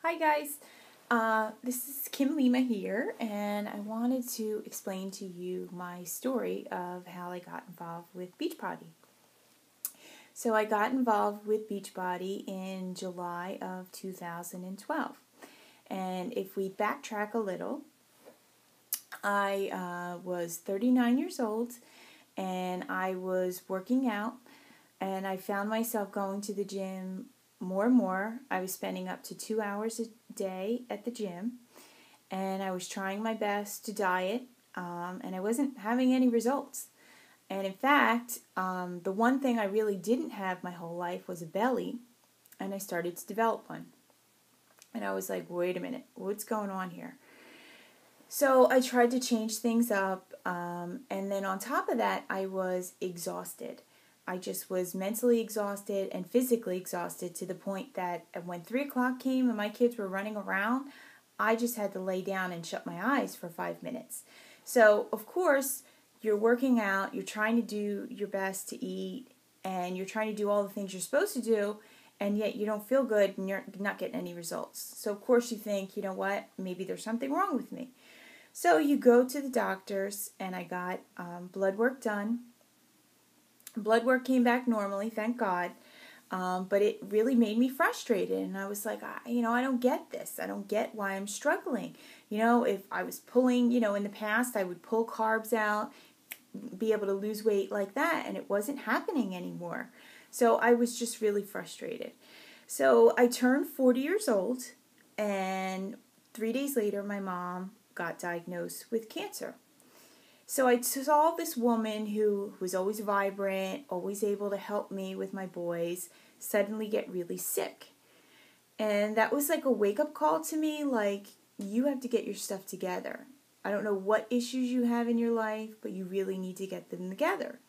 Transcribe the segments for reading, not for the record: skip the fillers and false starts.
Hi guys, this is Kim Lima here, and I wanted to explain to you my story of how I got involved with Beachbody. So I got involved with Beachbody in July of 2012, and if we backtrack a little, I was 39 years old, and I was working out, and I found myself going to the gym more and more. I was spending up to 2 hours a day at the gym, and I was trying my best to diet, and I wasn't having any results. And in fact, the one thing I really didn't have my whole life was a belly, and I started to develop one. And I was like, wait a minute, what's going on here? So I tried to change things up, and then on top of that, I was exhausted. I just was mentally exhausted and physically exhausted to the point that when 3 o'clock came and my kids were running around, I just had to lay down and shut my eyes for 5 minutes. So, of course, you're working out, you're trying to do your best to eat, and you're trying to do all the things you're supposed to do, and yet you don't feel good and you're not getting any results. So, of course, you think, you know what, maybe there's something wrong with me. So you go to the doctors, and I got blood work done. Blood work came back normally, thank God, but it really made me frustrated, and I was like, I don't get this. I don't get why I'm struggling. If I was pulling, in the past, I would pull carbs out, be able to lose weight like that, and it wasn't happening anymore. So I was just really frustrated. So I turned 40 years old, and 3 days later, my mom got diagnosed with cancer. So I saw this woman who was always vibrant, always able to help me with my boys, suddenly get really sick. And that was like a wake-up call to me, like, you have to get your stuff together. I don't know what issues you have in your life, but you really need to get them together.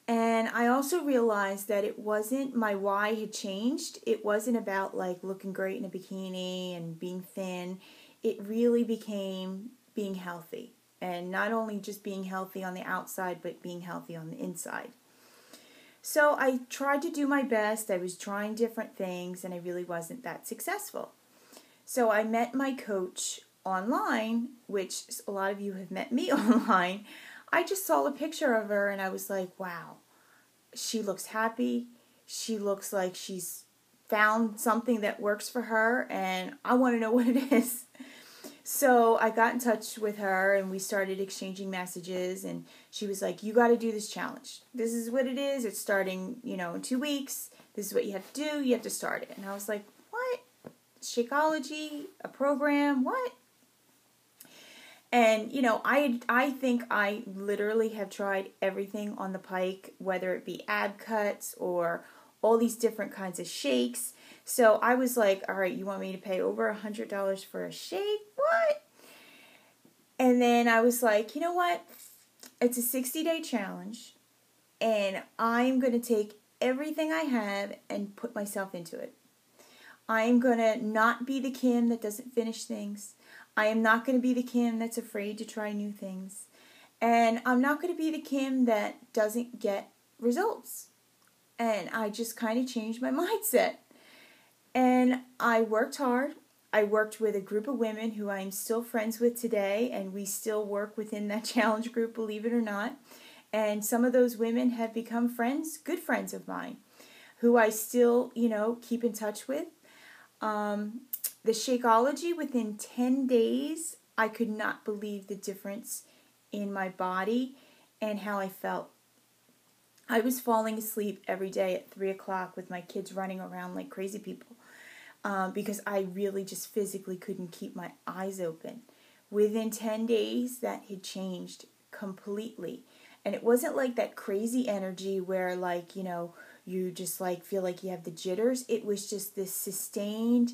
And I also realized that it wasn't, my why had changed. It wasn't about like looking great in a bikini and being thin. It really became being healthy. And not only just being healthy on the outside, but being healthy on the inside. So I tried to do my best. I was trying different things, and I really wasn't that successful. So I met my coach online, which a lot of you have met me online. I just saw a picture of her, and I was like, wow, she looks happy. She looks like she's found something that works for her, and I want to know what it is. So I got in touch with her, and we started exchanging messages, and she was like, you got to do this challenge. This is what it is. It's starting, in 2 weeks. This is what you have to do. You have to start it. And I was like, what? Shakeology? A program? What? And, I think I literally have tried everything on the pike, whether it be ab cuts or all these different kinds of shakes. So I was like, all right, you want me to pay over $100 for a shake? What? And then I was like, you know what? It's a 60-day challenge, and I'm going to take everything I have and put myself into it. I'm going to not be the Kim that doesn't finish things. I am not going to be the Kim that's afraid to try new things. And I'm not going to be the Kim that doesn't get results. And I just kind of changed my mindset. And I worked hard. I worked with a group of women who I'm still friends with today, and we still work within that challenge group, believe it or not. And some of those women have become friends, good friends of mine, who I still, keep in touch with. The Shakeology, within 10 days, I could not believe the difference in my body and how I felt. I was falling asleep every day at 3 o'clock with my kids running around like crazy people because I really just physically couldn't keep my eyes open. Within 10 days, that had changed completely. And it wasn't like that crazy energy where you just feel like you have the jitters. It was just this sustained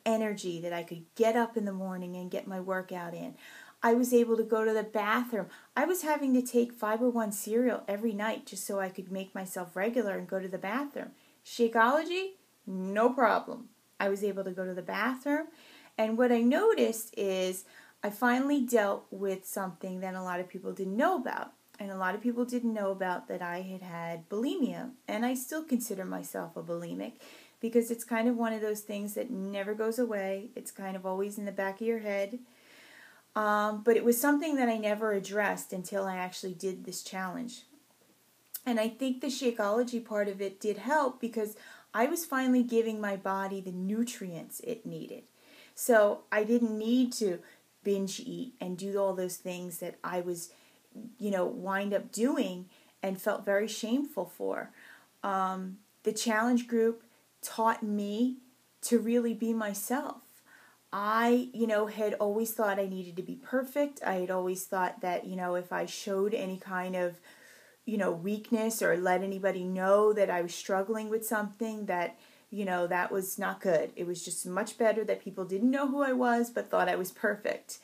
energy that I could get up in the morning and get my workout in. I was able to go to the bathroom. I was having to take Fiber One cereal every night just so I could make myself regular and go to the bathroom. Shakeology, no problem. I was able to go to the bathroom. And what I noticed is I finally dealt with something that a lot of people didn't know about. And a lot of people didn't know about that I had bulimia. And I still consider myself a bulimic because it's kind of one of those things that never goes away. It's kind of always in the back of your head. But it was something that I never addressed until I actually did this challenge. And I think the Shakeology part of it did help because I was finally giving my body the nutrients it needed. So I didn't need to binge eat and do all those things that I was, wind up doing and felt very shameful for. The challenge group taught me to really be myself. I, had always thought I needed to be perfect. I had always thought that, if I showed any kind of, weakness or let anybody know that I was struggling with something, that, that was not good. It was just much better that people didn't know who I was but thought I was perfect.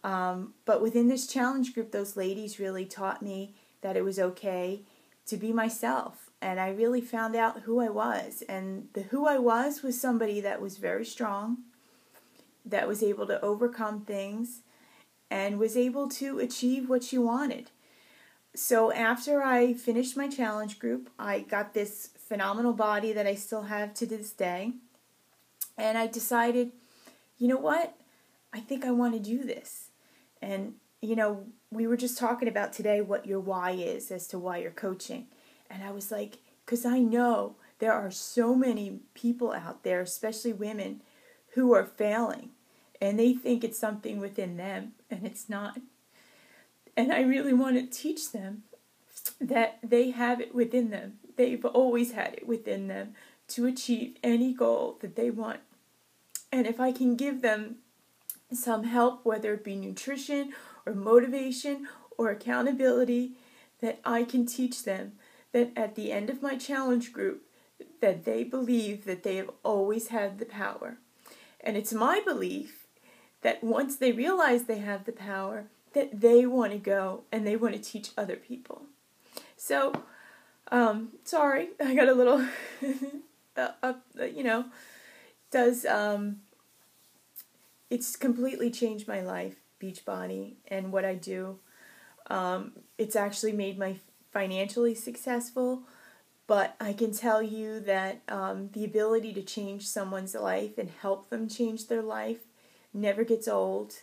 But within this challenge group, those ladies really taught me that it was okay to be myself. And I really found out who I was. And the who I was somebody that was very strong, that was able to overcome things, and was able to achieve what she wanted. So after I finished my challenge group, I got this phenomenal body that I still have to this day. And I decided, you know what? I think I want to do this. And, we were just talking about today what your why is as to why you're coaching. And I was like, because I know there are so many people out there, especially women, who are failing. And they think it's something within them, and it's not. And I really want to teach them that they have it within them. They've always had it within them to achieve any goal that they want. And if I can give them some help, whether it be nutrition or motivation or accountability, that I can teach them that at the end of my challenge group, that they believe that they have always had the power. And it's my belief that once they realize they have the power, that they want to go and they want to teach other people. So, sorry, I got a little, it's completely changed my life, Beachbody, and what I do. It's actually made me financially successful, but I can tell you that the ability to change someone's life and help them change their life never gets old.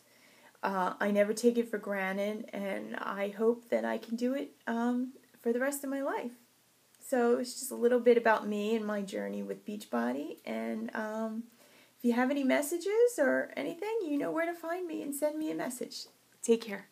I never take it for granted, and I hope that I can do it for the rest of my life. So it's just a little bit about me and my journey with Beachbody. And if you have any messages or anything, you know where to find me and send me a message. Take care.